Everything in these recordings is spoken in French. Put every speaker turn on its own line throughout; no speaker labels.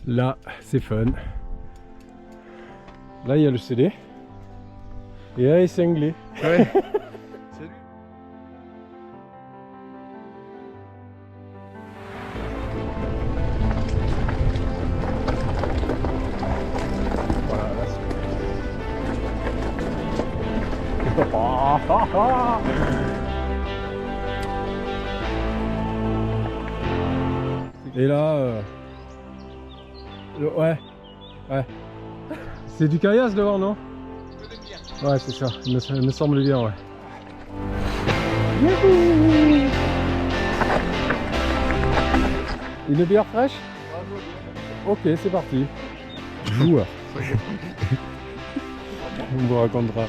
Là, c'est fun. Là, il y a le CD. Et là, il est cinglé.
Ouais. Salut.
Voilà, là, c'est... Et là, ouais. C'est du caillasse devant, non? Ouais, c'est ça, il me semble bien, ouais. Youhou! Une bière fraîche? Ok, c'est parti. Joueur. On vous racontera.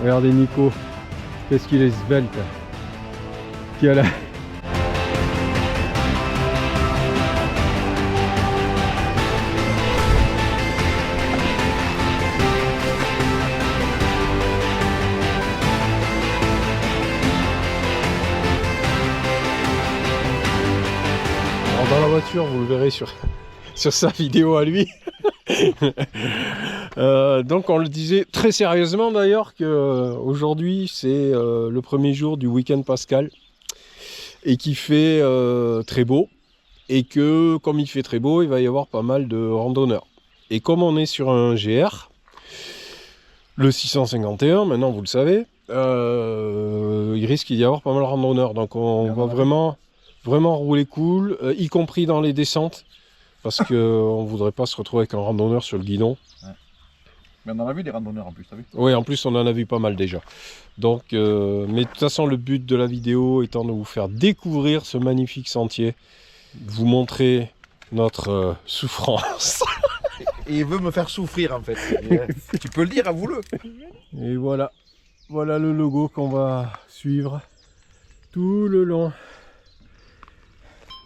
Regardez Nico, qu'est-ce qu'il est svelte. Qui a la... Alors dans la voiture, vous le verrez sur sa vidéo à lui. Donc on le disait très sérieusement d'ailleurs que aujourd'hui c'est le premier jour du week-end pascal et qu'il fait très beau et que comme il fait très beau il va y avoir pas mal de randonneurs. Et comme on est sur un GR, le 651 maintenant vous le savez, il risque d'y avoir pas mal de randonneurs, donc on va vraiment rouler cool, y compris dans les descentes. Parce qu'on ne voudrait pas se retrouver avec un randonneur sur le guidon.
Ouais. Mais on en a vu des randonneurs en plus, t'as vu?
Oui, en plus on en a vu pas mal déjà. Donc, mais de toute façon le but de la vidéo étant de vous faire découvrir ce magnifique sentier, vous montrer notre souffrance.
Et il veut me faire souffrir en fait. Et, tu peux le dire, avoue-le.
Et voilà, voilà le logo qu'on va suivre tout le long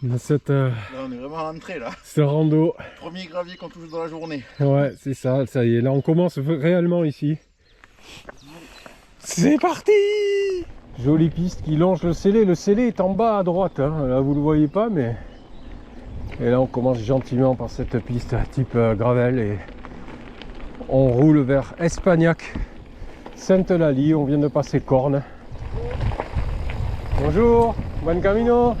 de cette
Là on est vraiment à l'entrée là.
ce rando.
Premier gravier qu'on touche dans la journée.
Ouais, c'est ça, ça y est, là on commence réellement ici. C'est parti! Jolie piste qui longe le scellé. Le scellé est en bas à droite, hein. Là vous le voyez pas, mais... Et là on commence gentiment par cette piste type gravel et on roule vers Espagnac, Sainte-Eulalie. On vient de passer Corne. Bonjour, buen camino.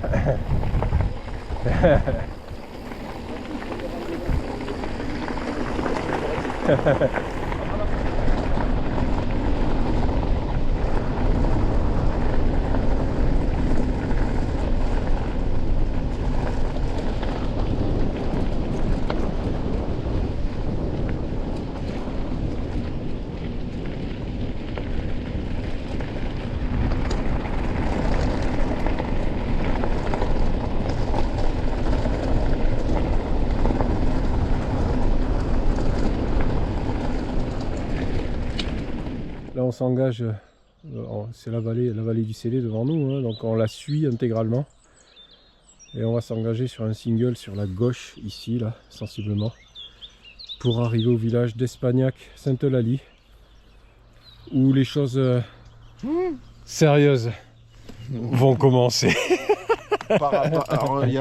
Là on s'engage, c'est la vallée du Célé devant nous, hein, donc on la suit intégralement. Et on va s'engager sur un single sur la gauche, ici, là, sensiblement, pour arriver au village d'Espagnac, Sainte-Eulalie, où les choses sérieuses vont commencer.
Alors il y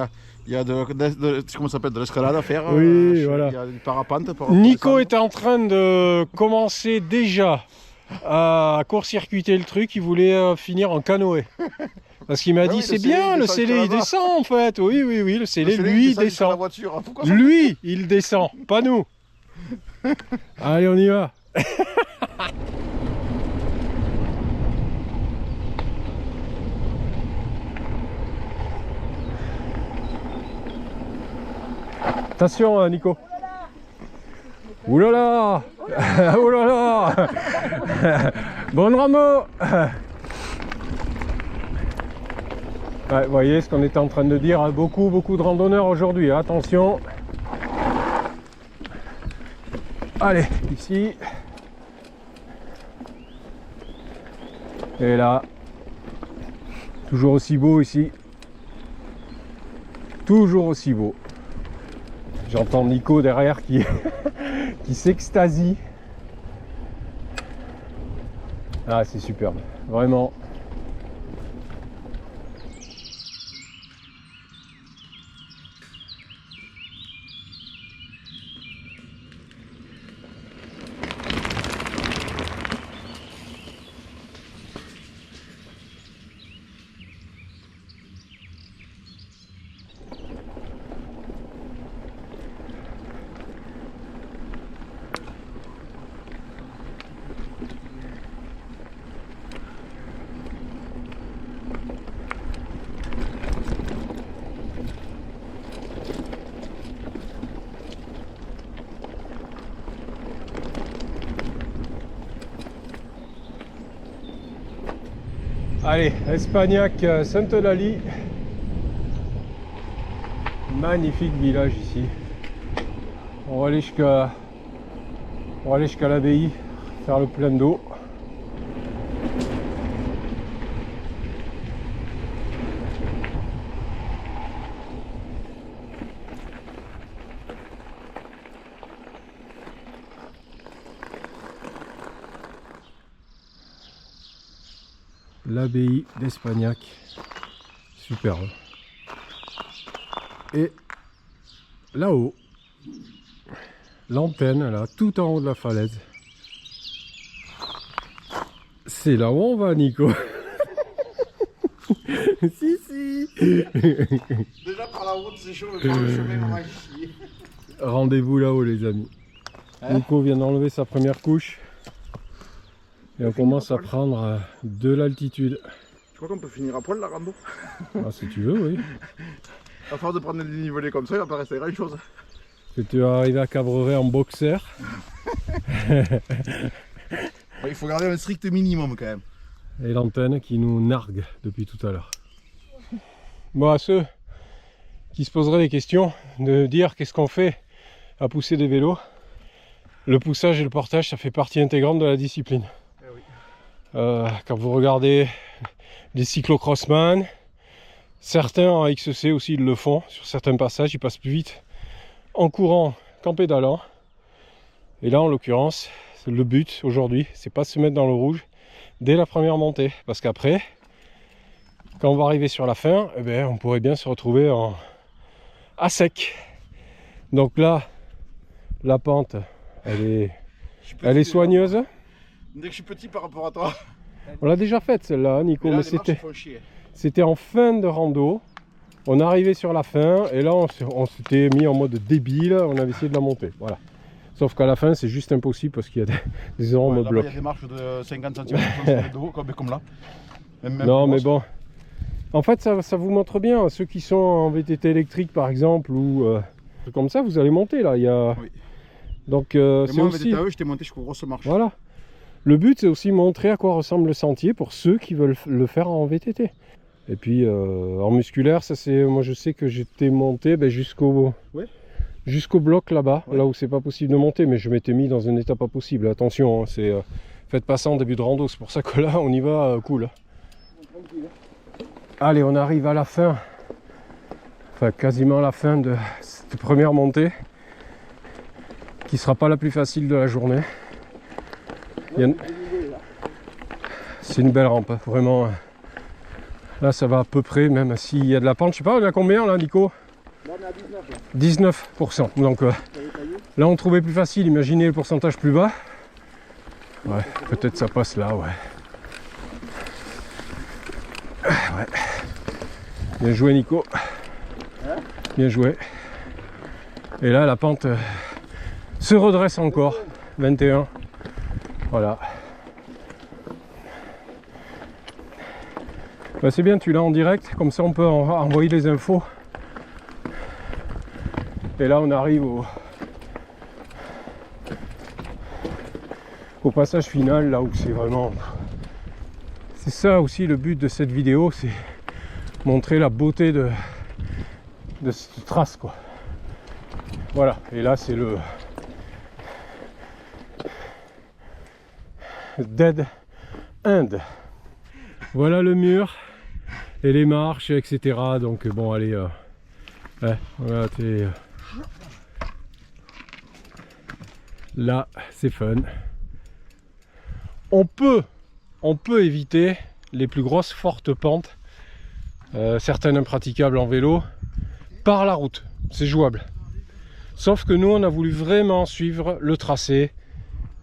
a comment ça s'appelle, de l'escalade à faire.
Oui, voilà.
Il y a du parapente.
Nico est en train de commencer déjà à court-circuiter le truc, il voulait finir en canoë. Parce qu'il m'a dit,
oui,
c'est bien, le scellé il descend en fait. Oui, oui, oui, le scellé lui il descend.
La voiture.
Lui il descend, pas nous. Allez, on y va. Attention Nico. Oulala. Oulala. Bon rameau. Ouais, vous voyez ce qu'on était en train de dire à beaucoup de randonneurs aujourd'hui. Attention. Allez, ici. Et là. Toujours aussi beau ici. Toujours aussi beau. J'entends Nico derrière qui, qui s'extasie. Ah, c'est superbe, vraiment. Allez, Espagnac, Sainte-Eulalie. Magnifique village ici. On va aller jusqu'à l'abbaye, faire le plein d'eau. L'abbaye d'Espagnac, superbe. Et là-haut, l'antenne, là, tout en haut de la falaise. C'est là où on va, Nico. Si.
Déjà par la route, c'est chaud, mais par le chemin, on va chier.
Rendez-vous là-haut, les amis. Nico vient d'enlever sa première couche. Et on commence à prendre de l'altitude.
Je crois qu'on peut finir à poil la rando.
Ah, si tu veux, oui.
À force de prendre des dénivelés comme ça, il va pas rester grand chose.
Que tu vas arriver à Cabreret en boxer.
Il faut garder un strict minimum quand même.
Et l'antenne qui nous nargue depuis tout à l'heure. Bon, à ceux qui se poseraient des questions, de dire qu'est-ce qu'on fait à pousser des vélos, le poussage et le portage, ça fait partie intégrante de la discipline. Quand vous regardez les cyclocrossman, certains en XC aussi ils le font, sur certains passages ils passent plus vite en courant qu'en pédalant. Et là en l'occurrence, le but aujourd'hui, c'est pas de se mettre dans le rouge dès la première montée, parce qu'après, quand on va arriver sur la fin, eh bien, on pourrait bien se retrouver à sec. Donc là, la pente, elle est soigneuse.
Dès que je suis petit par rapport à toi.
On l'a déjà faite celle-là, Nico, mais c'était en fin de rando. On est arrivé sur la fin et là on s'était mis en mode débile, on avait essayé de la monter. Voilà. Sauf qu'à la fin c'est juste impossible parce qu'il y a des énormes blocs.
Il y a des marches de 50 cm de haut, comme là. Même
non mais bon. En fait ça vous montre bien, ceux qui sont en VTT électrique par exemple ou comme ça, vous allez monter là. Il y a...
Oui.
Donc c'est aussi...
Moi, j'étais monté jusqu'aux grosses marches.
Voilà. Le but c'est aussi montrer à quoi ressemble le sentier pour ceux qui veulent le faire en VTT. Et puis en musculaire, ça c'est, moi je sais que j'étais monté jusqu'au bloc là-bas, là où c'est pas possible de monter, mais je m'étais mis dans un état pas possible. Attention, hein, c'est faites pas ça en début de rando, c'est pour ça que là on y va cool. Allez, on arrive à la fin, enfin quasiment à la fin de cette première montée, qui sera pas la plus facile de la journée. C'est une belle rampe, vraiment. Là ça va à peu près, même s'il y a de la pente, je sais pas, on est à combien là Nico?
Là on est à 19%.
19%, donc là on trouvait plus facile, imaginez le pourcentage plus bas. Ouais, peut-être ça passe là, ouais. Ouais. Bien joué Nico. Bien joué. Et là la pente se redresse encore, 21. Voilà. Bah c'est bien, tu l'as en direct, comme ça on peut envoyer les infos. Et là on arrive au passage final, là où c'est vraiment... C'est ça aussi le but de cette vidéo, c'est montrer la beauté de cette trace quoi. Voilà, et là c'est le Dead End. Voilà le mur et les marches, etc. Donc bon, allez, voilà, Là, c'est fun. On peut éviter les plus grosses fortes pentes, certaines impraticables en vélo, par la route. C'est jouable. Sauf que nous, on a voulu vraiment suivre le tracé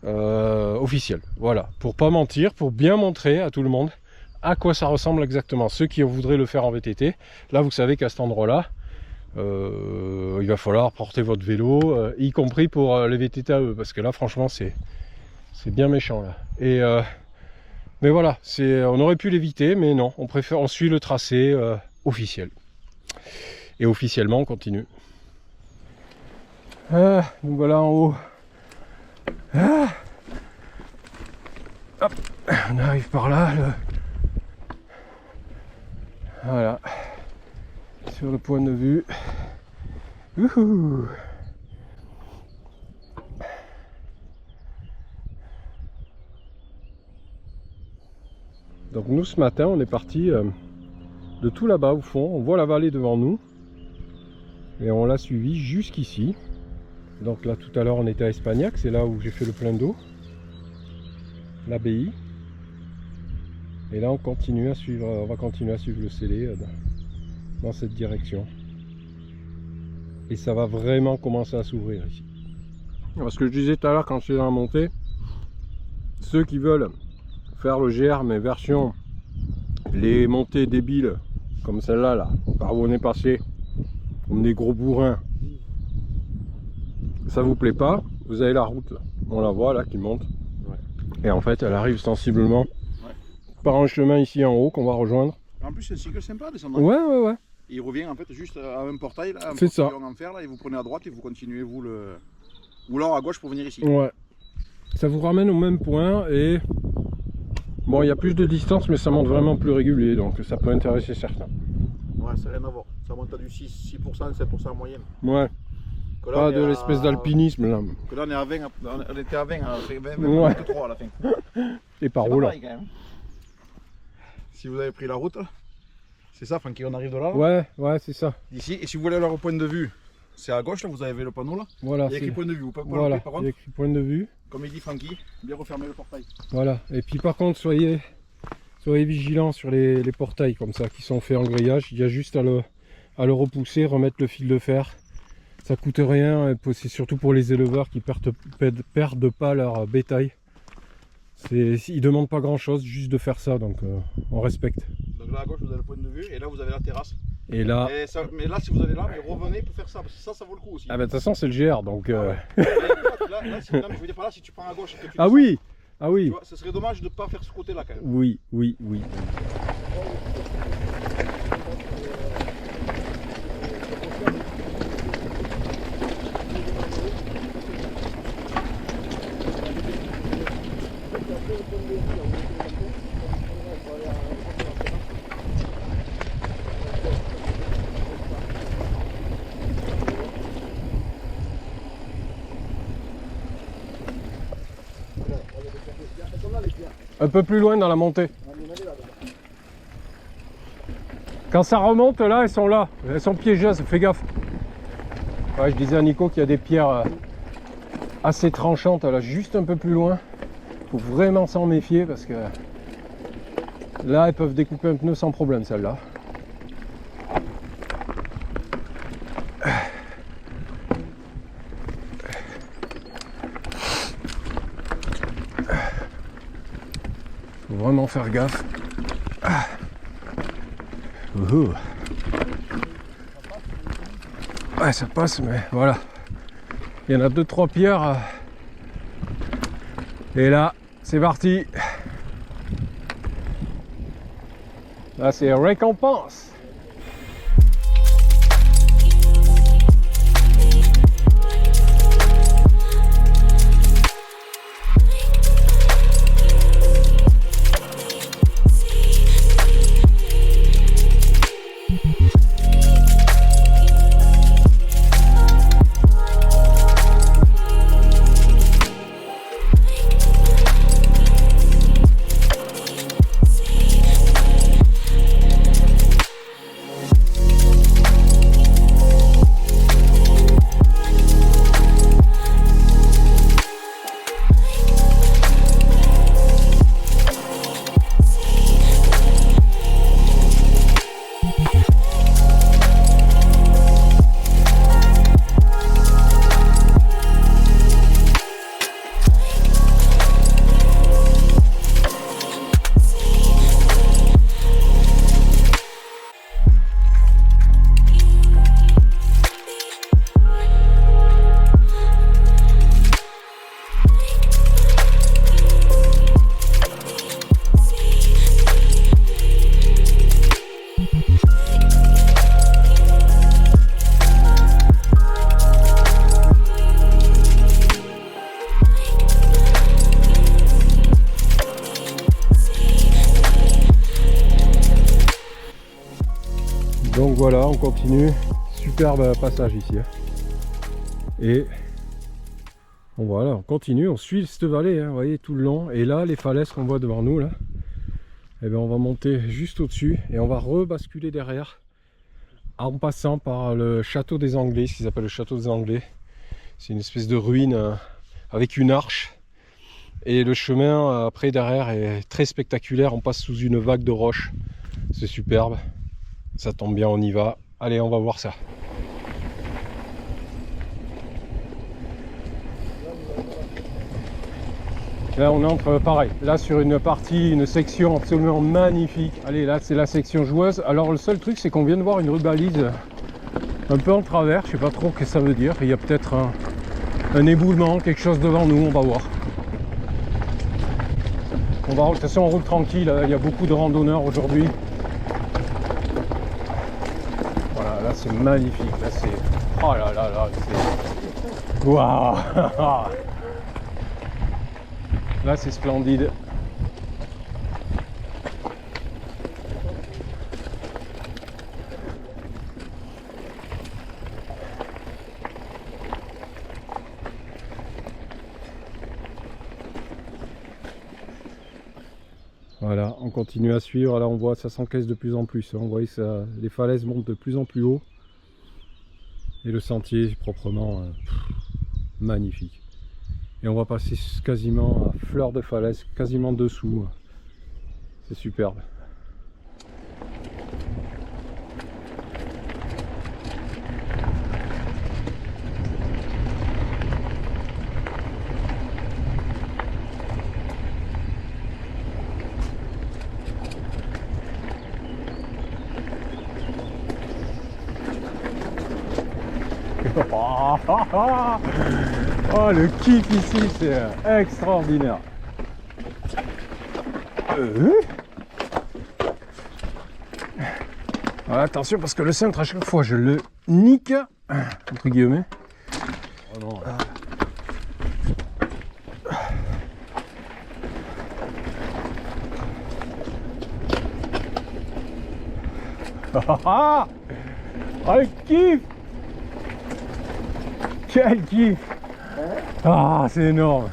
officiel. Voilà, pour pas mentir, pour bien montrer à tout le monde à quoi ça ressemble exactement. Ceux qui voudraient le faire en VTT, là vous savez qu'à cet endroit-là, il va falloir porter votre vélo, y compris pour les VTT à eux, parce que là franchement c'est bien méchant là. Et mais voilà, on aurait pu l'éviter, mais non, on suit le tracé officiel. Et officiellement on continue. Donc voilà en haut. Hop, on arrive par là. Voilà, sur le point de vue. Youhou. Donc nous ce matin on est parti de tout là-bas au fond, on voit la vallée devant nous et on l'a suivi jusqu'ici. Donc là tout à l'heure on était à Espagnac, c'est là où j'ai fait le plein d'eau, l'abbaye. Et là on continue à suivre, on va continuer à suivre le Célé dans cette direction. Et ça va vraiment commencer à s'ouvrir ici. Parce que je disais tout à l'heure quand je suis dans la montée, ceux qui veulent faire le GR mais version les montées débiles comme celle-là là, par où on est passé, comme des gros bourrins, ça vous plaît pas, vous avez la route là, on la voit là qui monte. Ouais. Et en fait elle arrive sensiblement par un chemin ici en haut qu'on va rejoindre.
En plus c'est un cycle sympa descendre.
Ouais.
Et il revient en fait juste à un portail là,
c'est ça.
En fer là, et vous prenez à droite et vous continuez vous le... ou alors à gauche pour venir ici.
Ouais. Ça vous ramène au même point et bon il y a plus de distance mais ça monte vraiment plus régulier donc ça peut intéresser certains.
Ouais, ça n'a rien à voir. Ça monte à du 6%, 7% en moyenne.
Ouais.
Là,
pas de l'espèce d'alpinisme là.
Que là on est à 20, on était à 20, on a fait 20,
ouais.
3 à la fin.
Et par où là
si vous avez pris la route, c'est ça Francky, on arrive de là, là.
Ouais c'est ça.
D'ici, et si vous voulez aller au point de vue, c'est à gauche là, vous avez le panneau là.
Voilà,
il y a écrit point de vue, vous pouvez pas
voilà,
par contre.
il y a écrit point de vue.
Comme il dit Francky, bien refermer le portail.
Voilà, et puis par contre soyez vigilants sur les portails comme ça qui sont faits en grillage. Il y a juste à le repousser, remettre le fil de fer. Ça coûte rien, et c'est surtout pour les éleveurs qui perdent pas leur bétail. Ils demandent pas grand chose, juste de faire ça, donc on respecte.
Donc là à gauche vous avez le point de vue et là vous avez la terrasse.
Et là...
mais là si vous allez là, mais revenez pour faire ça, parce que ça vaut le coup aussi.
Ah bah de toute façon c'est le GR donc...
là, je veux dire par là, si tu prends à gauche et que tu
oui.
Tu vois, ce serait dommage de ne pas faire ce côté là quand même.
Oui. Un peu plus loin dans la montée. Quand ça remonte là, elles sont là. Elles sont piégeuses, fais gaffe. Ouais, je disais à Nico qu'il y a des pierres assez tranchantes là, juste un peu plus loin. Faut vraiment s'en méfier parce que là, elles peuvent découper un pneu sans problème, celle-là. Faut vraiment faire gaffe. Ouais, ça passe, mais voilà. Il y en a 2-3 pierres. Et là, c'est parti. Là, c'est récompense.
voilà, on continue. Superbe passage ici. Hein. Et voilà, on continue, on suit cette vallée, hein, vous voyez, tout le long. Et là, les falaises qu'on voit devant nous, là, eh bien, on va monter juste au-dessus et on va rebasculer derrière en passant par le château des Anglais, ce qu'ils appellent le château des Anglais. C'est une espèce de ruine avec une arche. Et le chemin après derrière est très spectaculaire, on passe sous une vague de roches. C'est superbe, ça tombe bien, on y va. Allez, on va voir ça. Là on entre pareil, là sur une partie, une section absolument magnifique. Allez, là c'est la section joueuse. Alors le seul truc c'est qu'on vient de voir une rubalise un peu en travers, je sais pas trop ce que ça veut dire. Il y a peut-être un éboulement, quelque chose devant nous, on va voir. On va, de toute façon on roule tranquille, il y a beaucoup de randonneurs aujourd'hui. Voilà, là c'est magnifique, là c'est... Oh là là là, c'est... Waouh. Là c'est splendide. Voilà, on continue à suivre. Là on voit ça s'encaisse de plus en plus. On voit que ça, les falaises montent de plus en plus haut. Et le sentier est proprement magnifique. Et on va passer quasiment à fleur de falaise, quasiment dessous. C'est superbe. Oh, le kiff ici, c'est extraordinaire. Voilà, attention parce que le cintre à chaque fois je le nique entre guillemets. Oh non. Ah, le kiff. Quel kiff. Ah, c'est énorme.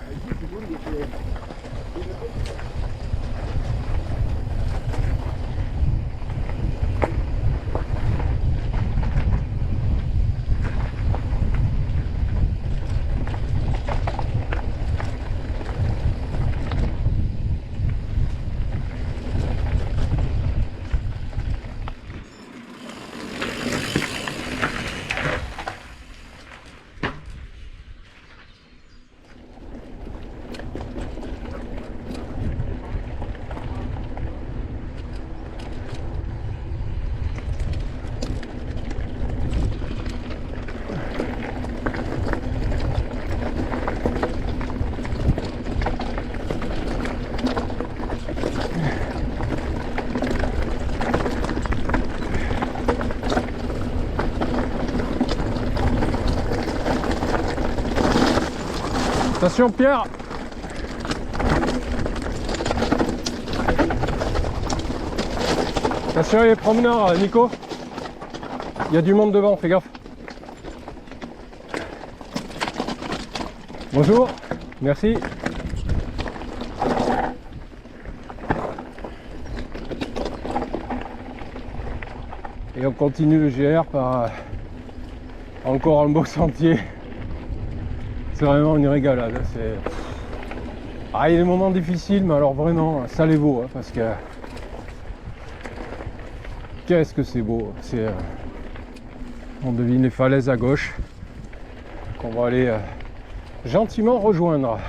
Attention Pierre. Attention les promeneurs Nico. Il y a du monde devant, fais gaffe. Bonjour, merci. Et on continue le GR par encore un beau sentier. C'est vraiment une régalade. Ah, il y a des moments difficiles, mais alors vraiment, ça les vaut, hein, parce que qu'est-ce que c'est beau. On devine les falaises à gauche qu'on va aller gentiment rejoindre.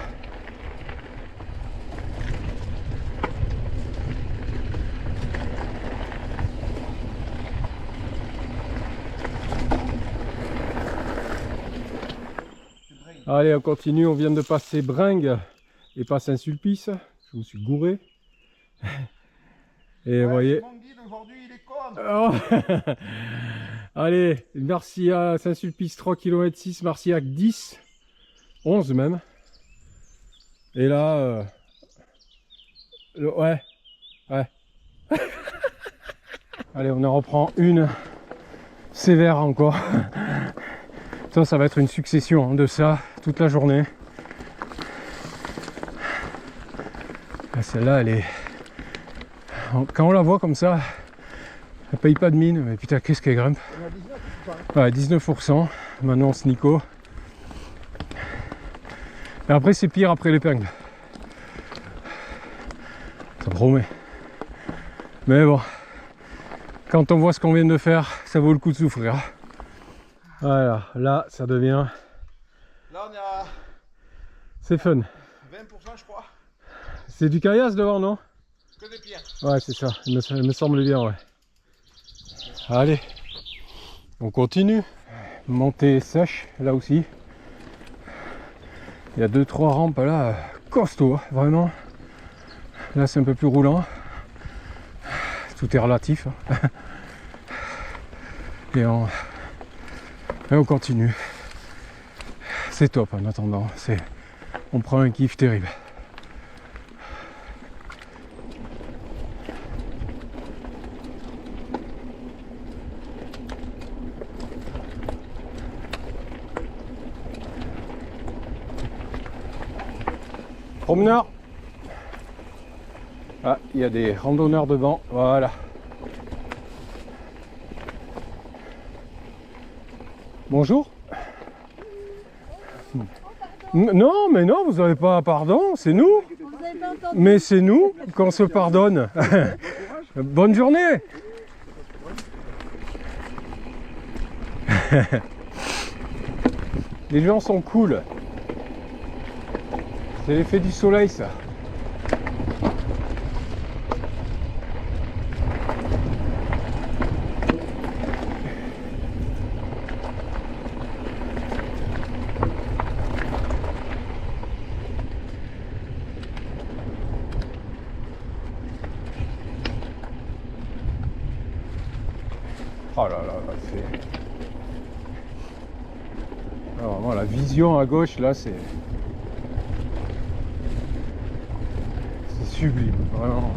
Allez, on continue, on vient de passer Bringues et pas Saint-Sulpice. Je me suis gouré. Et vous voyez.
Mon guide aujourd'hui, il est con.
Oh. Allez, Marcillac, Saint-Sulpice 3 km 6, Marcillac 10, 11 même. Et là, ouais. Allez, on en reprend une sévère encore. Ça va être une succession hein, de ça toute la journée. Celle-là, elle est... Quand on la voit comme ça, elle paye pas de mine, mais putain, qu'est-ce qu'elle grimpe. Ouais, 19%, maintenant on se nico. Et après, c'est pire après l'épingle. Ça promet. Mais bon, quand on voit ce qu'on vient de faire, ça vaut le coup de souffrir. Voilà, là, ça devient...
Là, on est à
C'est fun.
20%, je crois.
C'est du caillasse devant, non?
Que des pierres.
Ouais, c'est ça. Il me semble bien, ouais. Allez, on continue. Montée sèche, là aussi. Il y a 2-3 rampes là, costaud, vraiment. Là, c'est un peu plus roulant. Tout est relatif. Et on continue. C'est top en attendant. On prend un kiff terrible. Promeneur. Ah, il y a des randonneurs devant. Voilà. Bonjour. Non, mais non, vous n'avez pas pardon, c'est nous. Mais c'est nous qu'on se pardonne. Bonne journée. Les gens sont cool. C'est l'effet du soleil, ça. Oh là là, là c'est... Alors, vraiment, la vision à gauche, là, c'est sublime, vraiment.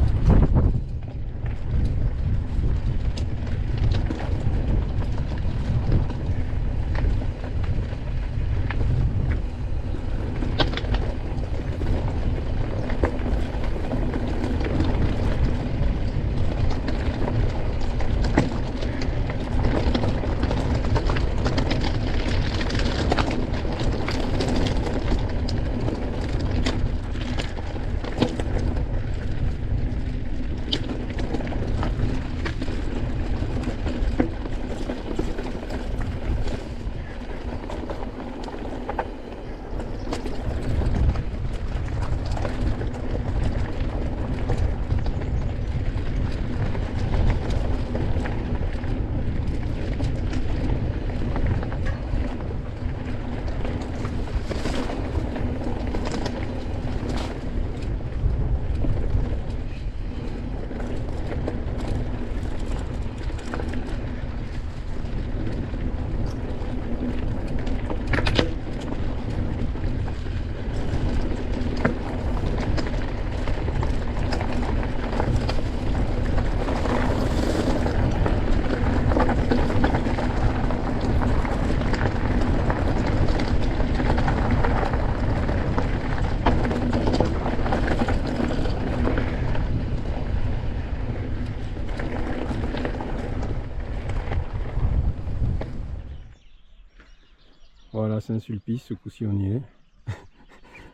Voilà, Saint-Sulpice, ce coup-ci on y est.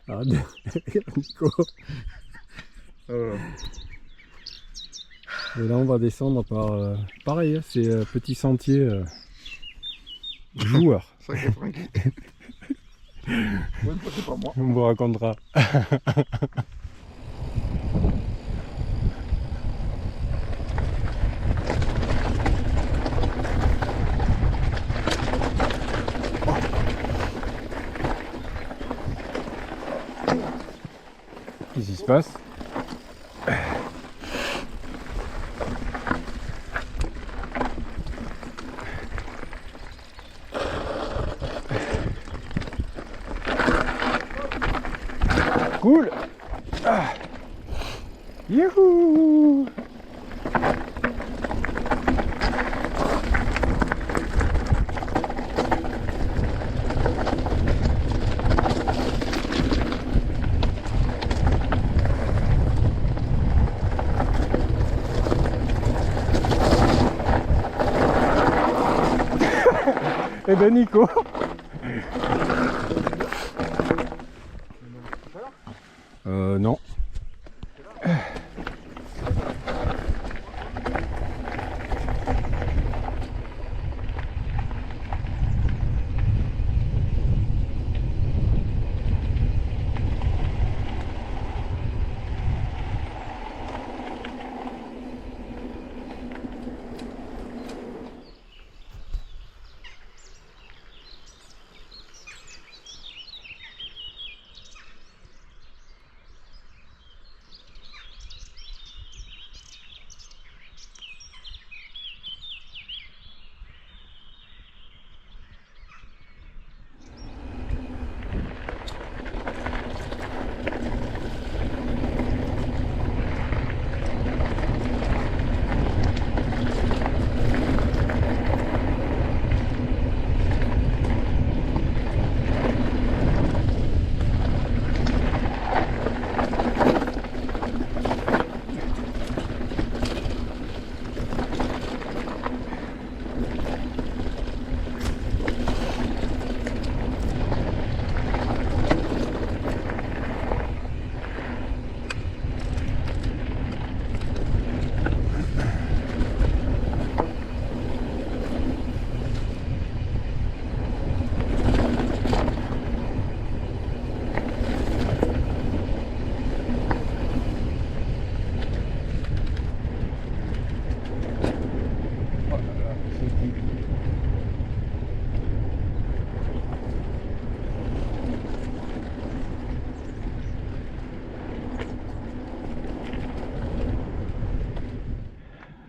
Ah, Nico. Et là on va descendre par... pareil, hein, c'est petit sentier joueur.
Ça qui est Franck. Ouais, c'est pas moi.
On vous racontera. Qu'est-ce qui se passe? Cool. Ah. Youhou. et de Nico. Non.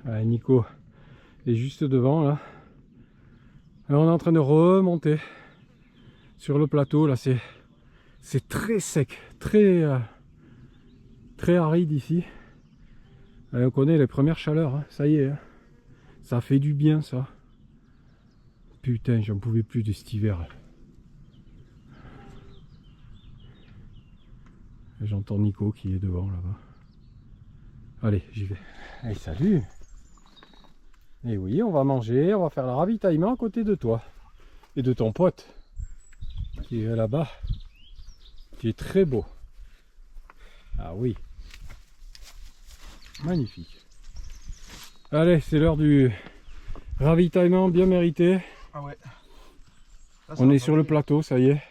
Ouais, Nico est juste devant là. Alors, on est en train de remonter sur le plateau là, c'est très sec, très aride ici. On connaît les premières chaleurs, hein. Ça y est, hein. Ça fait du bien ça. Putain, j'en pouvais plus de cet hiver. J'entends Nico qui est devant là-bas. Allez, j'y vais. Allez, salut. Et oui, on va manger, on va faire le ravitaillement à côté de toi. Et de ton pote qui est là-bas. Qui est très beau. Ah oui. Magnifique. Allez, c'est l'heure du ravitaillement bien mérité.
Ah ouais. Là,
On est sur le plateau, ça y est.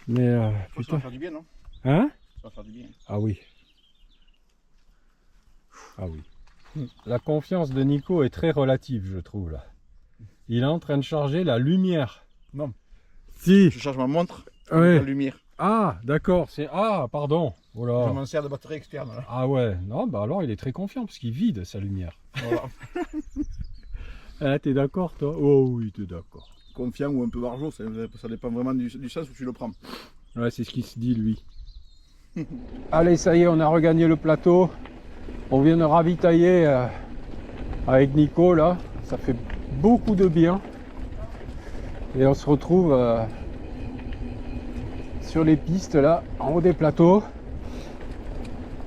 Mais
Ça va
putain.
faire du bien, non?
Hein?
Ça va faire du bien.
Ah oui. Ah oui. La confiance de Nico est très relative, je trouve là. Il est en train de charger la lumière.
Non.
Si.
Je charge ma montre,
Ouais.
la lumière.
Ah, d'accord. C'est pardon. Oh
Je
là.
m'en sers de batterie externe. Là.
Ah ouais. Non, bah alors il est très confiant parce qu'il vide sa lumière.
Voilà.
Ah, t'es d'accord toi? Oh oui, t'es d'accord.
Confiant ou un peu barjot, ça dépend vraiment du sens où tu le prends.
Ouais, c'est ce qu'il se dit lui. Allez, ça y est, on a regagné le plateau. On vient de ravitailler avec Nico là. Ça fait beaucoup de bien. Et on se retrouve sur les pistes là, en haut des plateaux.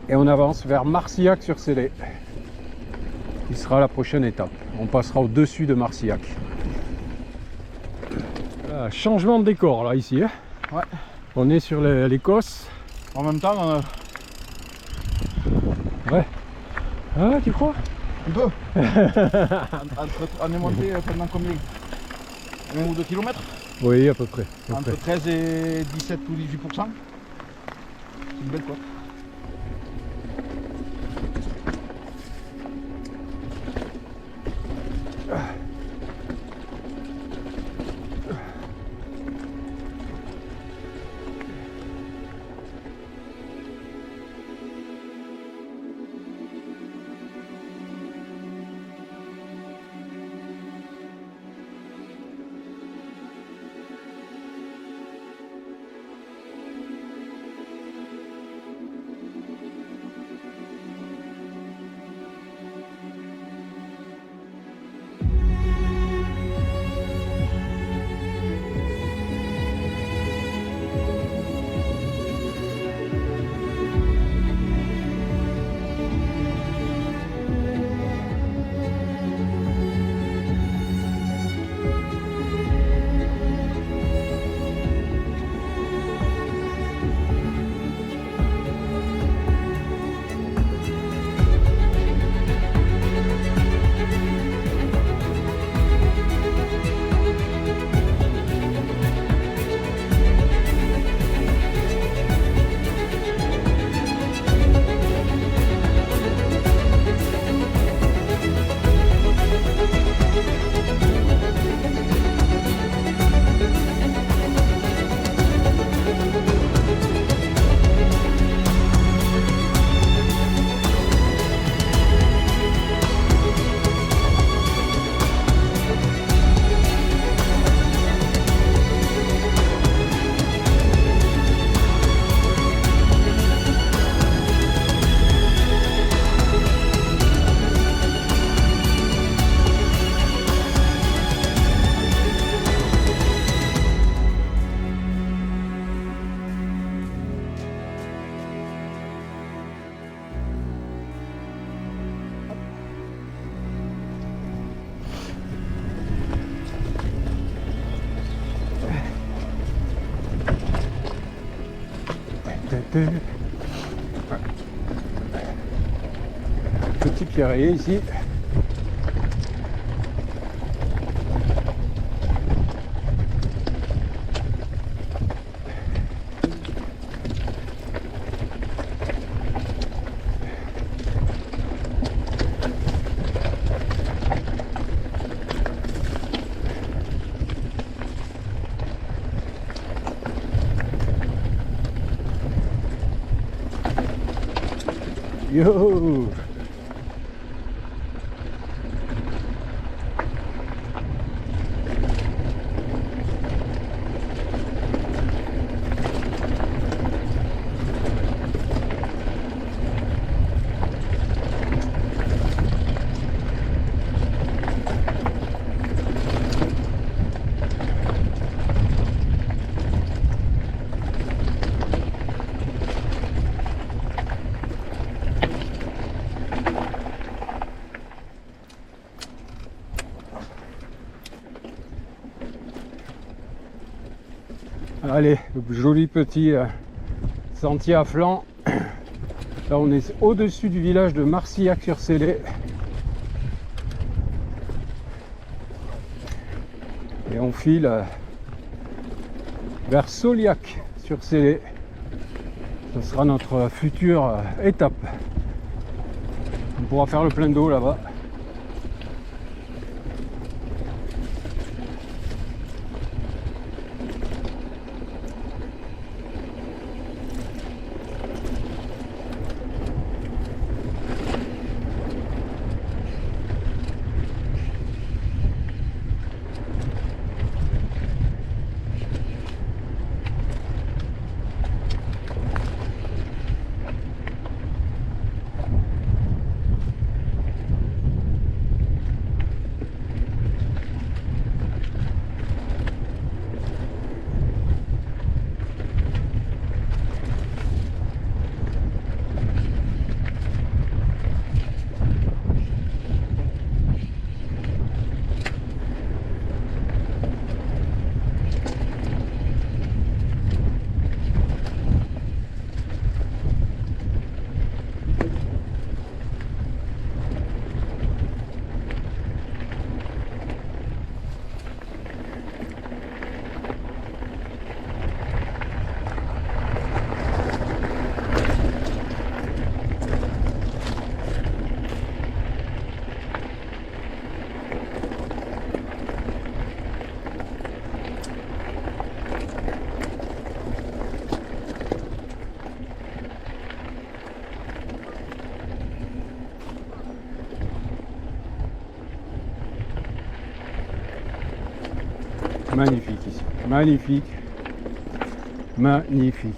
Et on avance vers Marcillac-sur-Célé, qui sera la prochaine étape. On passera au-dessus de Marcillac. Changement de décor là ici. Hein.
Ouais.
On est sur l'Écosse.
En même temps,
Ouais. Ah, tu crois?
un peu. On est monté pendant combien? 1 ou 2 kilomètres?
Oui, à peu près.
Entre 13 et 17 ou 18%. C'est une belle quoi.
Petit pierrier ici. Yo! Allez, joli petit sentier à flanc. Là on est au-dessus du village de Marcillac-sur-Célé. Et on file vers Sauliac-sur-Célé. Ce sera notre future étape. On pourra faire le plein d'eau là-bas. Magnifique ici, magnifique, magnifique.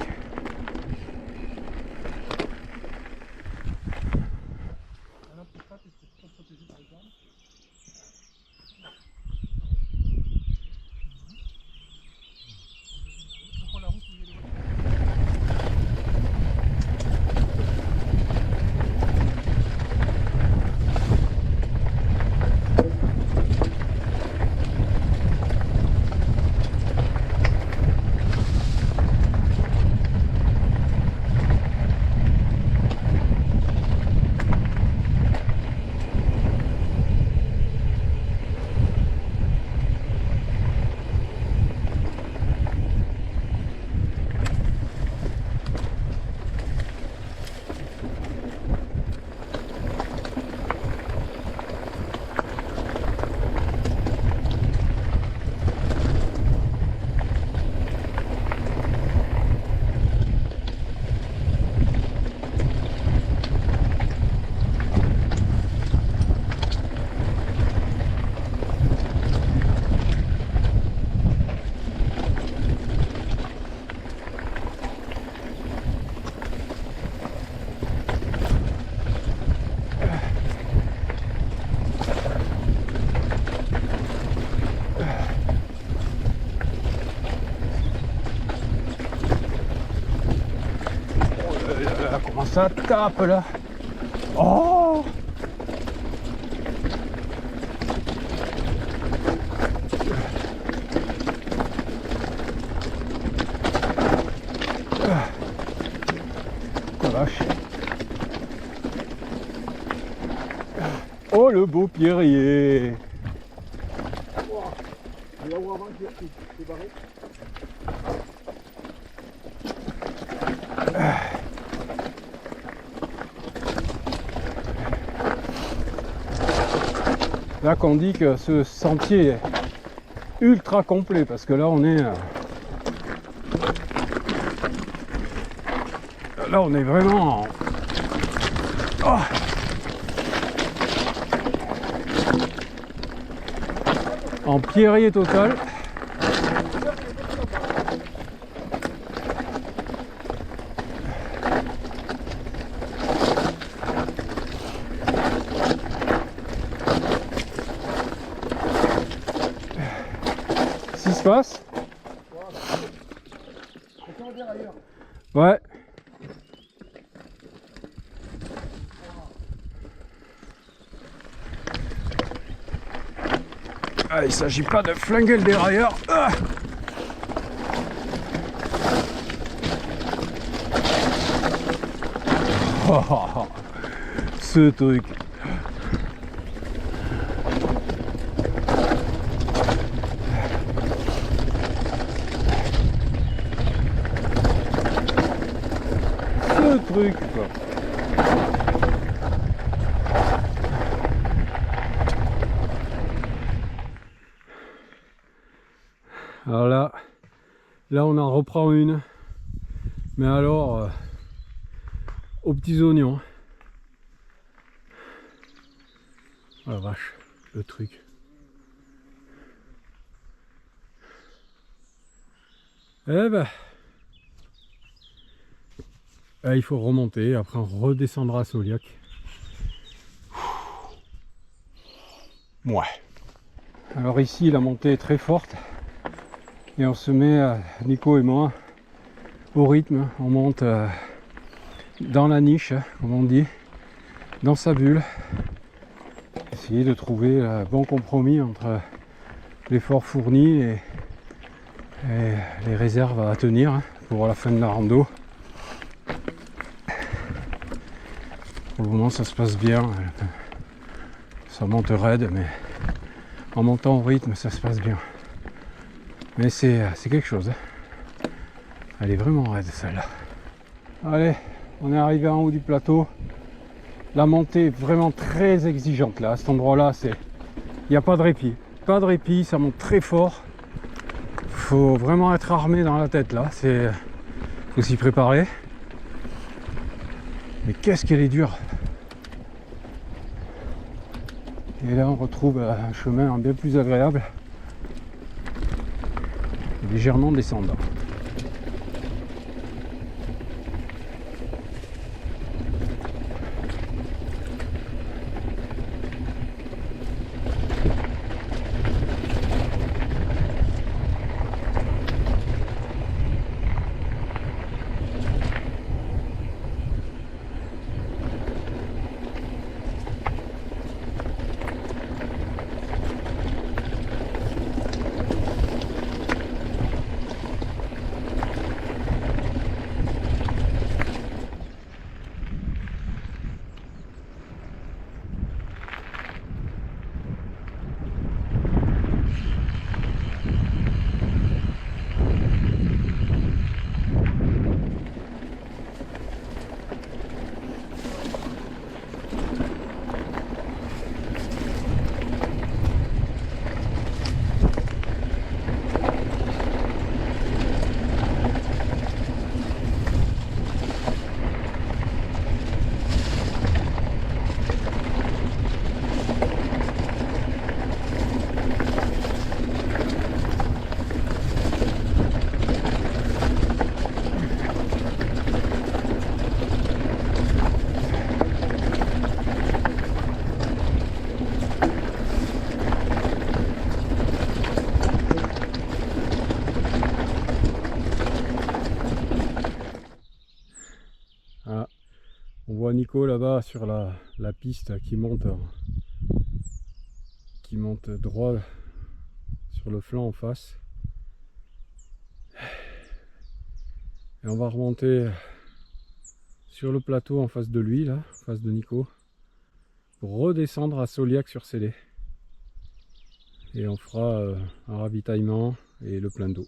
Comment ça tape là? Oh! vache. Oh le beau pierrier.
Là-haut avant qui est barré.
Là qu'on dit que ce sentier est ultra complet parce que là on est vraiment en pierrier total. Qu'est-ce qui se passe? Ouais. Ah, il s'agit pas de flinguer le dérailleur. Ah, oh, ce truc. Ce truc quoi. Alors là on en reprend une, mais alors aux petits oignons. Oh la vache, le truc. Eh ben, il faut remonter, après on redescendra à Sauliac. Ouais. Alors ici la montée est très forte. Et on se met, Nico et moi, au rythme. On monte dans la niche, comme on dit, dans sa bulle. Essayer de trouver un bon compromis entre l'effort fourni et les réserves à tenir pour la fin de la rando. Pour le moment ça se passe bien. Ça monte raide, mais en montant au rythme ça se passe bien. Mais c'est quelque chose. Elle est vraiment raide celle-là. Allez, on est arrivé en haut du plateau. La montée est vraiment très exigeante là. À cet endroit-là, il n'y a pas de répit. Pas de répit, ça monte très fort. Faut vraiment être armé dans la tête là. Faut s'y préparer. Mais qu'est-ce qu'elle est dure. Et là, on retrouve un chemin bien plus agréable. Légèrement descendant. On voit Nico là-bas sur la piste qui monte droit sur le flanc en face. Et on va remonter sur le plateau en face de lui, là, en face de Nico, pour redescendre à Sauliac-sur-Célé. Et on fera un ravitaillement et le plein d'eau.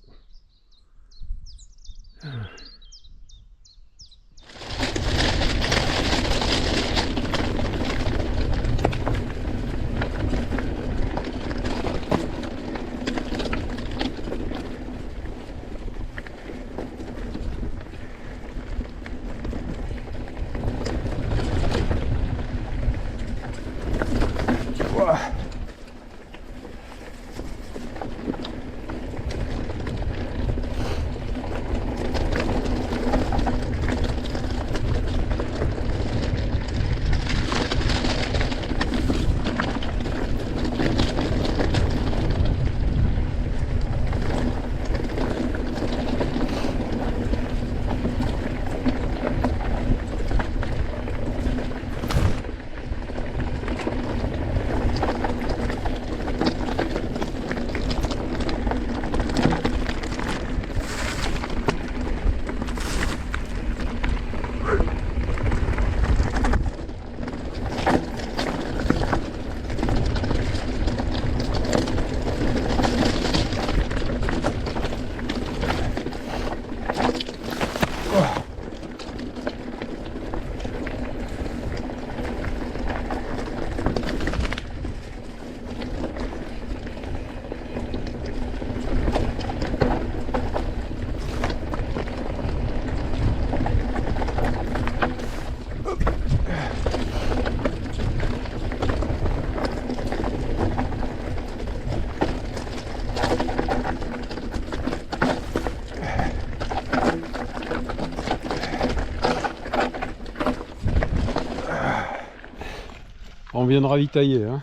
On vient de ravitailler, hein.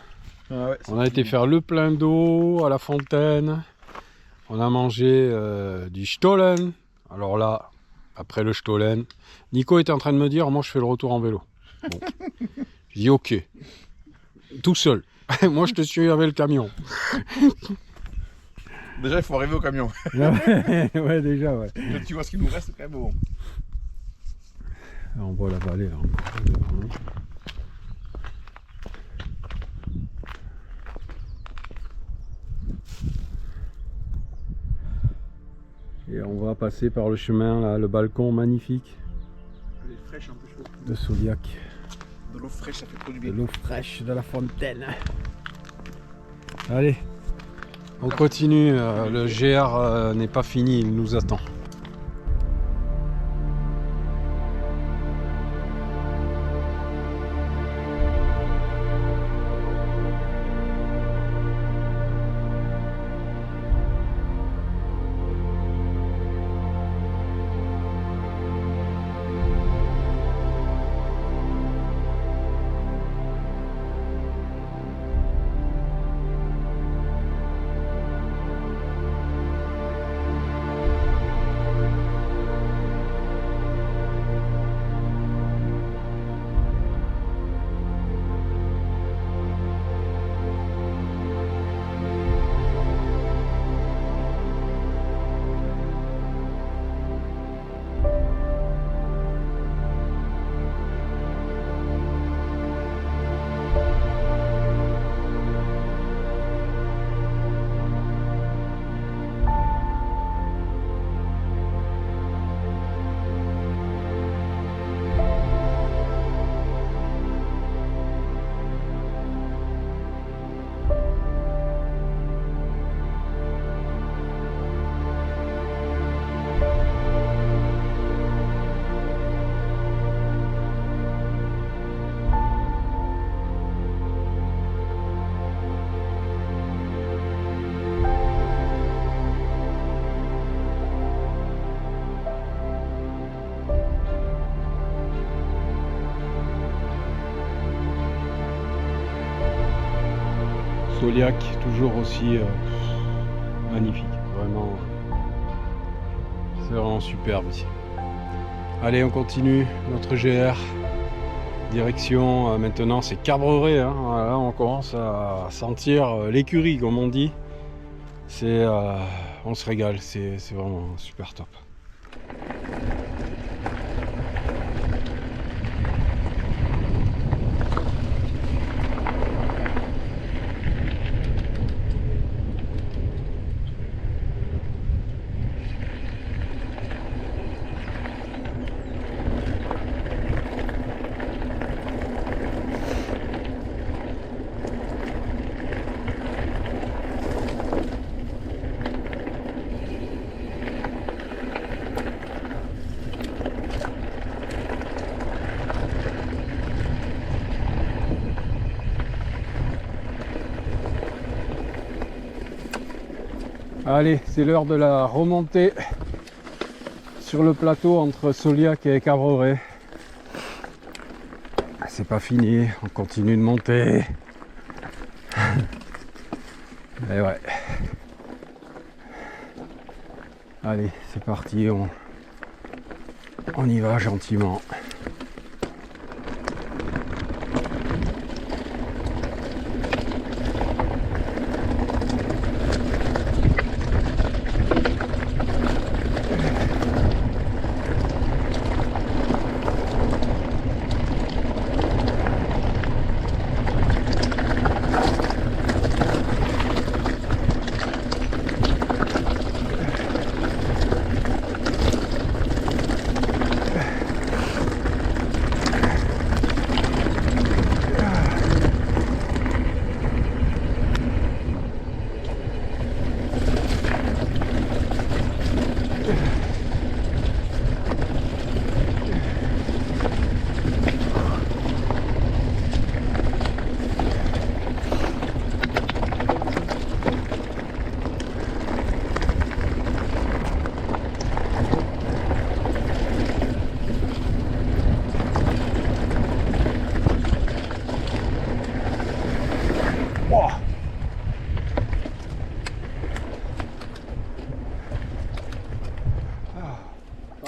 Ah ouais,
On a été faire le plein d'eau à la fontaine. On a mangé du Stollen. Alors là, après le Stollen, Nico était en train de me dire, moi je fais le retour en vélo. Bon. Je dis ok, tout seul. Moi je te suis avec le camion.
Déjà, il faut arriver au camion.
Ouais, déjà, ouais.
Là, tu vois ce qu'il nous reste, c'est quand même bon.
On voit la vallée là encore devant nous. Et on va passer par le chemin là, le balcon magnifique
Elle est fraîche, un peu chaud.
de Sauliac.
De l'eau fraîche, ça fait trop du
De
bien.
l'eau fraîche de la fontaine. Allez, on continue. Le GR n'est pas fini, il nous attend. Sauliac, toujours aussi magnifique, vraiment, c'est vraiment superbe ici. Allez, on continue notre GR, direction, maintenant c'est Cabreret, hein. Voilà, on commence à sentir l'écurie comme on dit, on se régale, c'est vraiment super top. Allez, c'est l'heure de la remontée sur le plateau entre Sauliac et Cabreret. C'est pas fini, on continue de monter. Et ouais. Allez, c'est parti, on y va gentiment.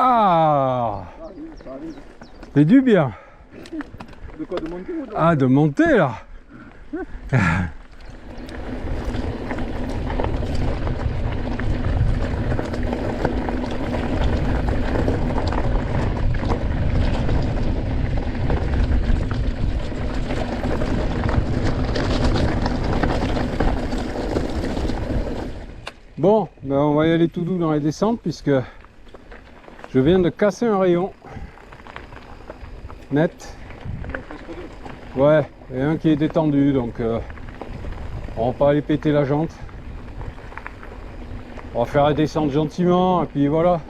Ah, c'est du bien.
De quoi, de monter ou de...
Ah, de monter là. Bon, ben on va y aller tout doux dans les descentes puisque je viens de casser un rayon net. Ouais, et un qui est détendu, donc on va pas aller péter la jante. On va faire la descente gentiment et puis voilà.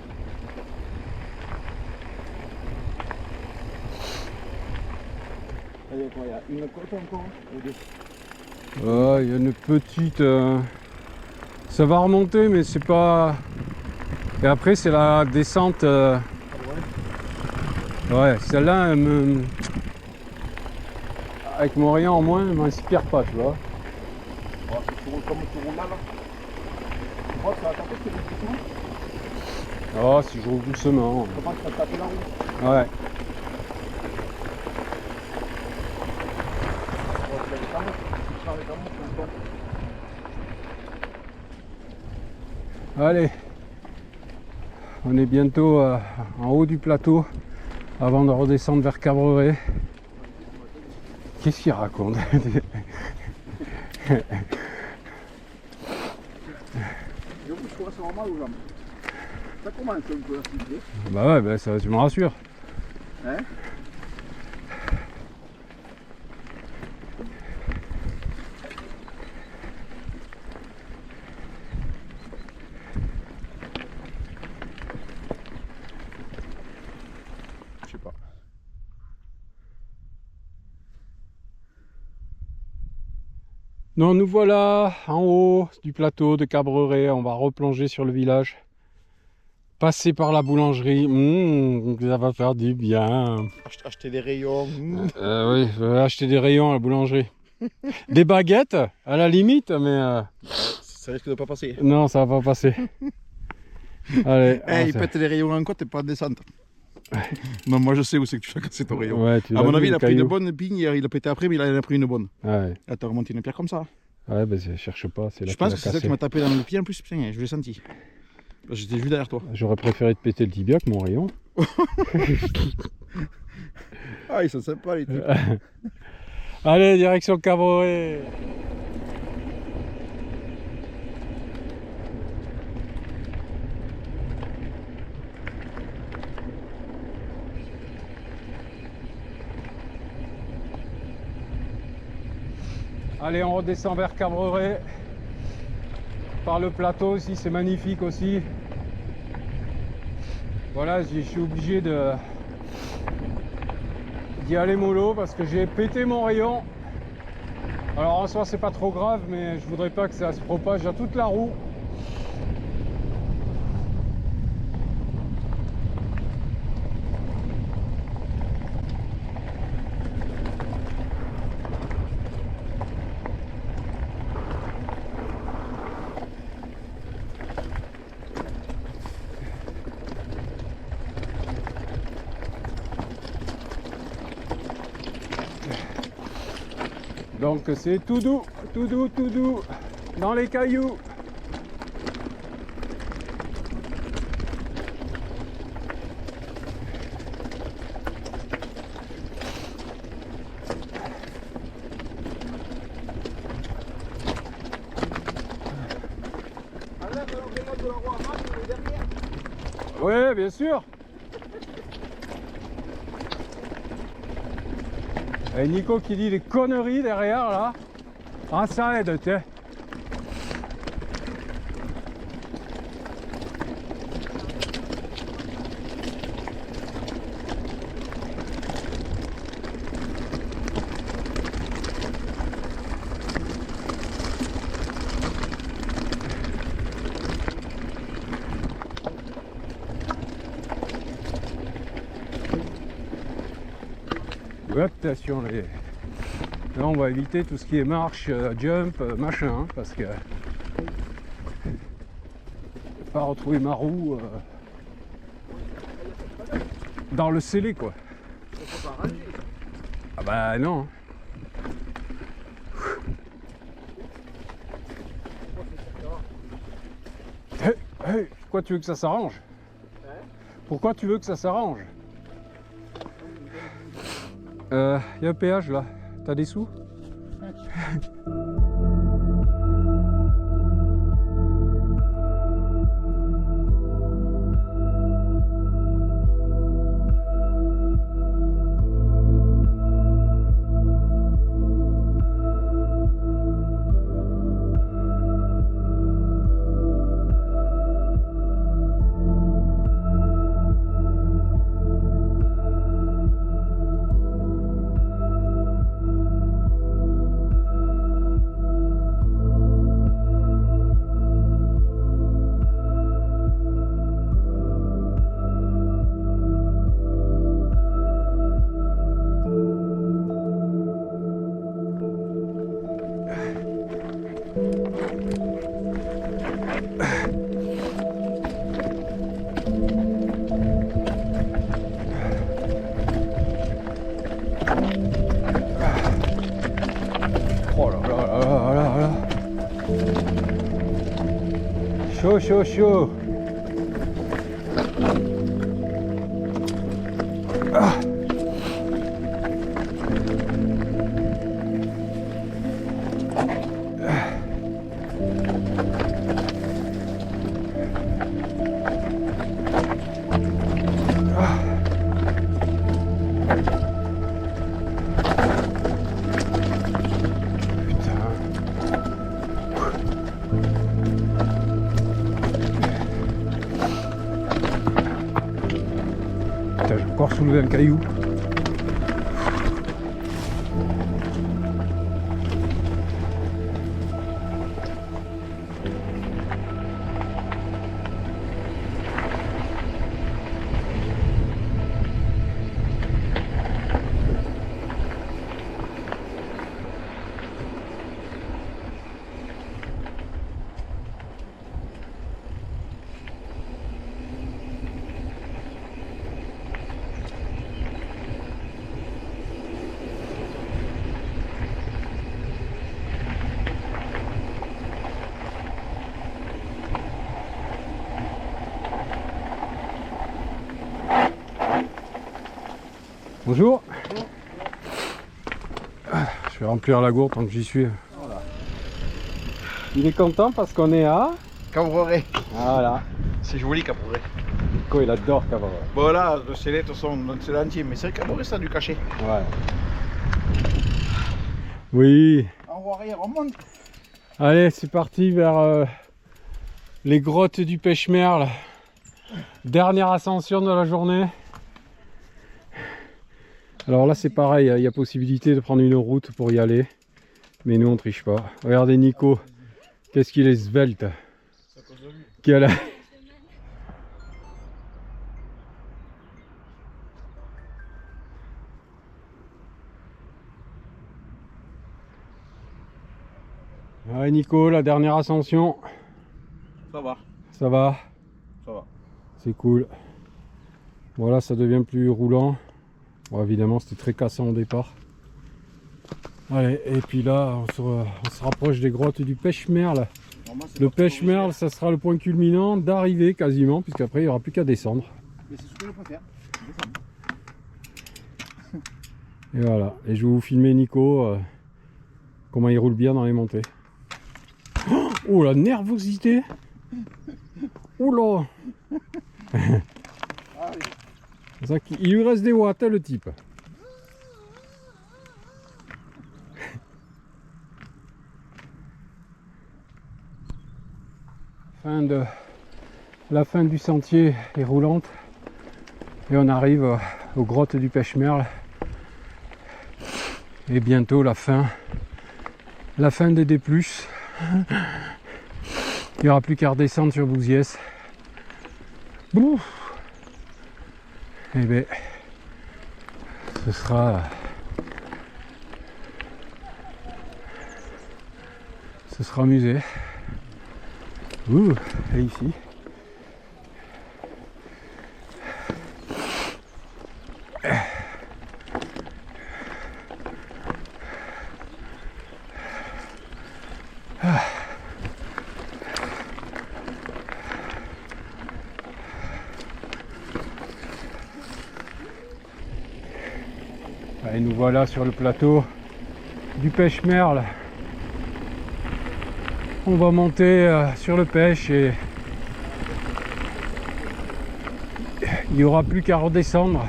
Il y a une côte encore ou deux?
Il y a une petite... ça va remonter mais c'est pas... Et après c'est la descente... Ouais, celle-là, elle me... avec mon rayon en moins, elle m'inspire pas, tu vois.
Oh, si tu roules comme tu roules là. Tu crois que ça va taper ce doucement?
Oh, si je roule doucement.
Comment tu vas taper la roue?
Ouais. Allez, on est bientôt en haut du plateau avant de redescendre vers Cabreret. Qu'est-ce qu'il raconte?
Je trouve ça normal aux jambes. Ça commence un peu à filer.
Bah ouais, bah ça, tu me rassures.
Hein? Je sais pas.
Non, nous voilà en haut du plateau de Cabreret. On va replonger sur le village. Passer par la boulangerie. Ça va faire du bien.
Acheter des rayons.
Oui, je vais acheter des rayons à la boulangerie. Des baguettes, à la limite, mais...
Ça risque de pas passer.
non, ça va pas passer. Allez.
Il pète les rayons en côte et pas en descente. Non, moi je sais où c'est que tu as cassé ton rayon.
Ouais,
À mon avis, il a pris une bonne pigne, il a pété après, mais il en a pris une bonne.
Ouais,
Là, t'as remonté une pierre comme ça.
ouais, bah je cherche pas, c'est là
Je
qu'il a
pense que c'est ça
cassé.
qui m'a tapé dans le pied en plus, putain, je l'ai senti. J'étais juste derrière toi.
J'aurais préféré te péter le tibia que mon rayon.
Ah, ils sont sympas les trucs.
Allez, direction Cabreret. Allez, on redescend vers Cabreret. Par le plateau aussi, c'est magnifique aussi. Voilà, je suis obligé d'y aller mollo parce que j'ai pété mon rayon. Alors en soi c'est pas trop grave, mais je voudrais pas que ça se propage à toute la roue. Donc c'est tout doux, tout doux, tout doux, dans les cailloux. Ouais, bien sûr. Et Nico qui dit des conneries derrière là. Ah, ça aide, tu sais. Ouais, attention, là on va éviter tout ce qui est marche, jump, machin, hein, parce que pas retrouver ma roue dans le scellé quoi. Ah bah non. Hey, hey, pourquoi tu veux que ça s'arrange? Pourquoi tu veux que ça s'arrange? Y a un péage là, t'as des sous? Oh là là là là là. Chaud, chaud, chaud. Ah. Putain, j'ai encore soulevé un caillou. Bonjour. Je vais remplir la gourde tant que j'y suis.
Voilà.
Il est content parce qu'on est à...
Cabreret.
Voilà.
C'est joli Cabreret.
Nico il adore Cabreret.
Bon là, le scellé de toute façon, c'est l'entier, mais c'est vrai Cabreret ça a du cachet.
Ouais. Oui.
En haut arrière, on monte.
Allez, c'est parti vers les grottes du Pêche-Merle. Dernière ascension de la journée. Alors là c'est pareil, il y a possibilité de prendre une route pour y aller. Mais nous on triche pas. Regardez Nico, qu'est-ce qu'il est svelte. Quelle... Ouais Nico, la dernière ascension.
Ça va.
Ça va?
Ça va.
C'est cool. Voilà, ça devient plus roulant. Bon, évidemment, c'était très cassant au départ. Allez, et puis là, on se rapproche des grottes du Pêche-Merle. Le Pêche-Merle, ça sera le point culminant d'arrivée quasiment, puisqu'après il n'y aura plus qu'à descendre.
Mais c'est ce que je préfère.
Et voilà, et je vais vous filmer Nico, comment il roule bien dans les montées. Oh la nervosité! Oh là! C'est ça qu'il lui reste des watts, hein, le type. La fin du sentier est roulante et on arrive aux grottes du Pêche-Merle et bientôt la fin des D+. Il n'y aura plus qu'à redescendre sur Bouziès. Et bien ce sera amusé. Et ici et nous voilà sur le plateau du Pêche-Merle. On va monter sur le Pêche et il n'y aura plus qu'à redescendre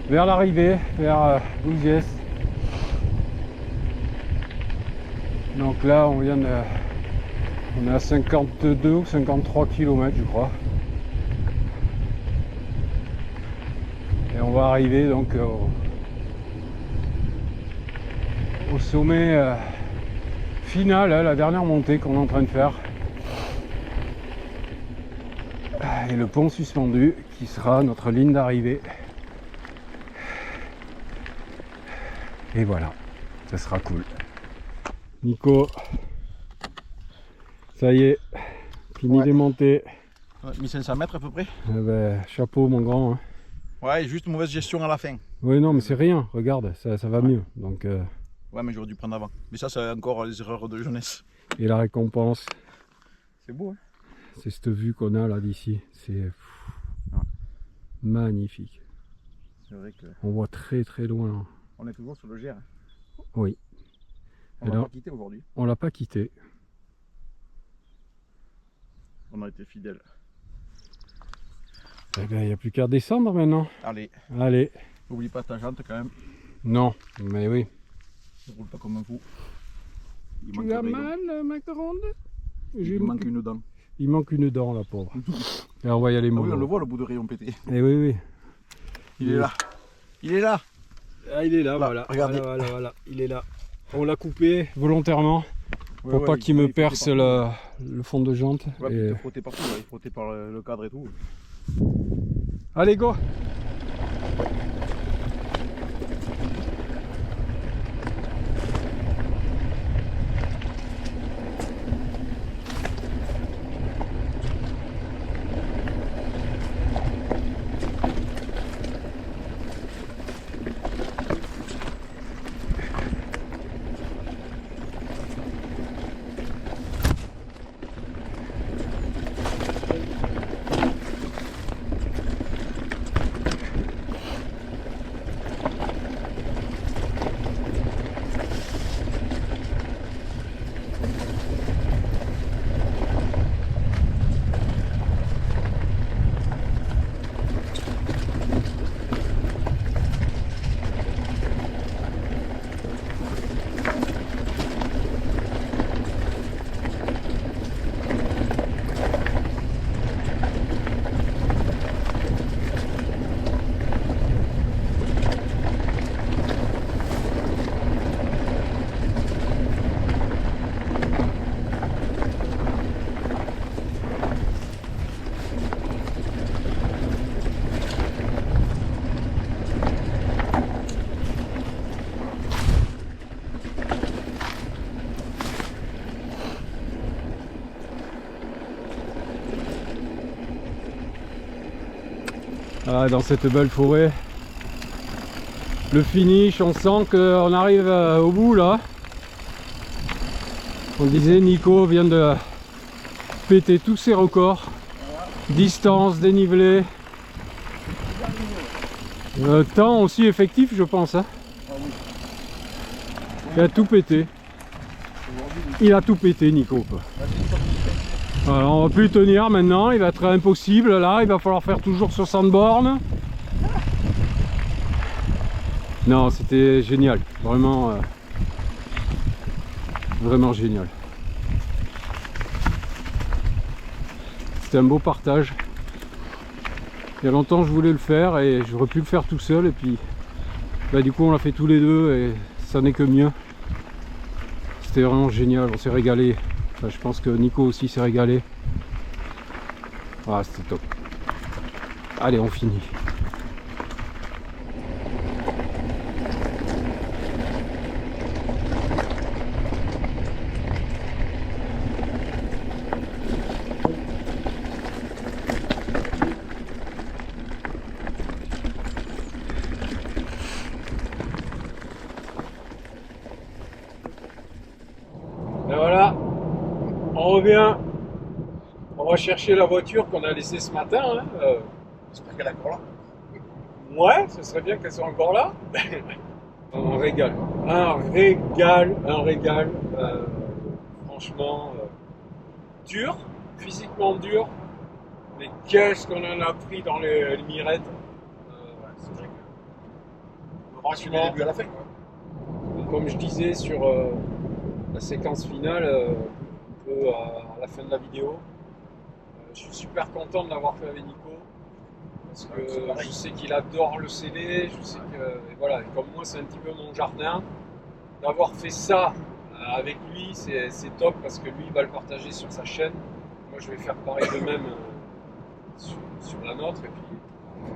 vers l'arrivée, vers Bouziès. Donc là on est à 52 ou 53 km je crois. Et on va arriver donc au sommet final, la dernière montée qu'on est en train de faire. Et le pont suspendu qui sera notre ligne d'arrivée. Et voilà, ça sera cool. Nico, ça y est, fini les montées.
1500 mètres à peu près.
Chapeau mon grand. Hein.
Ouais, juste mauvaise gestion à la fin.
Oui, non, mais c'est rien, regarde, ça va mieux. Donc,
ouais, mais j'aurais dû prendre avant. Mais ça, c'est encore les erreurs de jeunesse.
Et la récompense,
c'est beau, hein.
C'est cette vue qu'on a là d'ici. C'est magnifique.
C'est vrai que...
On voit très très loin.
On est toujours sur le Gers. Hein.
Oui.
On l'a pas quitté aujourd'hui.
On l'a pas quitté.
On a été fidèles.
Eh bien, il n'y a plus qu'à descendre maintenant.
Allez.
Allez.
N'oublie pas ta jante quand même.
Non, mais oui.
Ne roule pas comme un fou.
Tu as mal, ma grande?
Il manque une dent.
Il manque une dent, la pauvre. Et on va y aller mollo.
Oui, on le voit le bout de rayon pété.
Eh oui, oui.
Il est là. Il est là.
Ah, il est là,
Là,
voilà.
regardez.
Voilà. Il est là. On l'a coupé volontairement pour pas qu'il me perce le fond de jante.
Ouais,
et...
il frottait partout, il frottait par le cadre et tout.
Allez, go! Ah, dans cette belle forêt, le finish, on sent qu'on arrive au bout là. On disait Nico vient de péter tous ses records. Distance, dénivelé. Temps aussi effectif je pense. Hein. Il a tout pété. Il a tout pété Nico. Alors, on va plus tenir maintenant, il va être impossible là, il va falloir faire toujours 60 bornes. Non, c'était génial, vraiment, vraiment génial. C'était un beau partage. Il y a longtemps je voulais le faire et j'aurais pu le faire tout seul et puis bah, du coup on l'a fait tous les deux et ça n'est que mieux. C'était vraiment génial, on s'est régalé. Enfin, je pense que Nico aussi s'est régalé. Ah, c'était top. Allez, on finit. Et voilà, on revient. On va chercher la voiture qu'on a laissée ce matin. Hein.
J'espère qu'elle est encore là.
Ouais, ce serait bien qu'elle soit encore là. Un régal. Un régal, un régal. Franchement, dur, physiquement dur. Mais qu'est-ce qu'on en a pris dans les mirettes.
C'est vrai que.
Franchement,
Du début à la fin, quoi.
comme je disais sur la séquence finale, un peu à la fin de la vidéo, je suis super content de l'avoir fait avec Nico parce que je sais qu'il adore le CD, je sais que et voilà, comme moi c'est un petit peu mon jardin, d'avoir fait ça avec lui c'est top parce que lui il va le partager sur sa chaîne, moi je vais faire pareil de même sur la nôtre et puis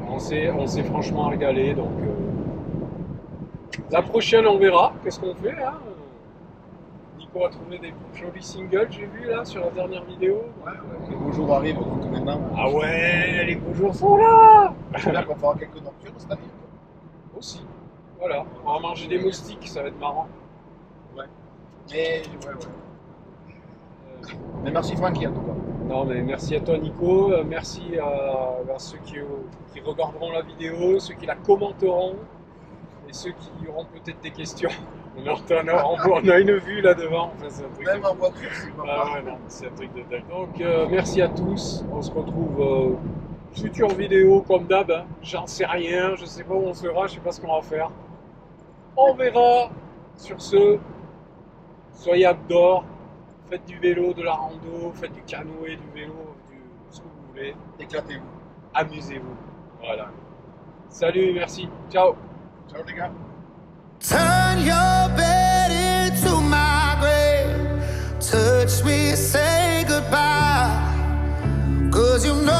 on s'est franchement régalé donc la prochaine on verra qu'est-ce qu'on fait hein. Nico a trouvé des jolis singles, j'ai vu là sur la dernière vidéo.
Ouais, les beaux jours arrivent donc maintenant.
Ah ouais, les beaux jours sont là.
J'espère qu'on fera quelques nocturnes cette année.
Aussi. Voilà, on va manger des moustiques, ça va être marrant.
Ouais. Mais mais merci Francky en tout cas.
Non mais merci à toi Nico, merci à ceux qui regarderont la vidéo, ceux qui la commenteront et ceux qui auront peut-être des questions. On a une vue là devant, enfin, c'est un truc
Même
de...
en voiture, c'est pas
Ah ouais, non, c'est un truc de dingue. Donc merci à tous, on se retrouve future vidéo comme d'hab, hein. J'en sais rien, je sais pas où on sera, je sais pas ce qu'on va faire. On verra. Sur ce, soyez outdoor, faites du vélo, de la rando, faites du canoë, du vélo, ce que vous voulez.
Éclatez-vous.
Amusez-vous. Voilà. Salut, merci. Ciao.
Ciao les gars.
Turn your bed into my grave. Touch me, say goodbye. 'Cause you know